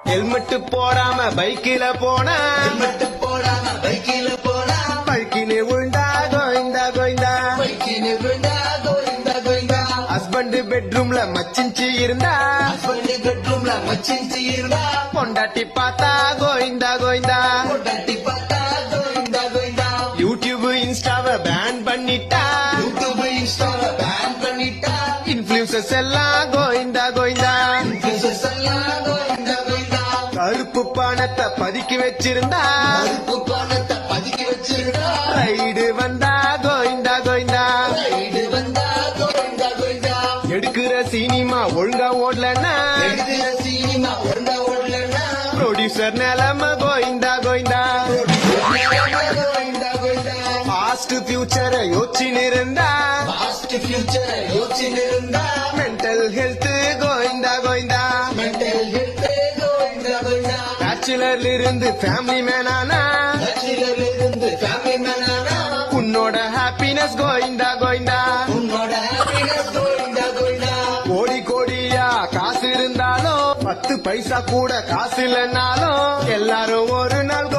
helmet போடாம பைக்கில போனா பைக்கினு விழுந்தா கோயிந்தா கோயிந்தா ஹஸ்பண்ட் பெட்ரூம்ல மச்சிஞ்சி இருந்தா பொண்டாட்டி பார்த்தா கோயிந்தா கோயிந்தா யூடியூப் இன்ஸ்டாவை பேன் பண்ணிட்டா இன்ஃபுளுசர்ஸ் எல்லாம் கோயிந்தா கோயிந்தா கருப்பு பணத்தை பதுக்கி வச்சிருந்தா ரைடு வந்தா கோயிந்தா கோயிந்தா எடுக்கிற சினிமா ஒழுங்கா ஓடலன்னா ப்ரொடியூசர் நிலைமை கோயிந்தா கோயிந்தா பாஸ்ட் ஃபியூச்சரை யோசிச்சு இருந்தா mental health Govinda Govinda bachelor இருந்து ஃபேமிலி மேனானா உன்னோட ஹாப்பினஸ் கோயிந்தா கோயிந்தா கோடி கோடியா காசு இருந்தாலும் 10 பைசா கூட காசு இல்லைன்னாலும் எல்லாரும் ஒரு நாள்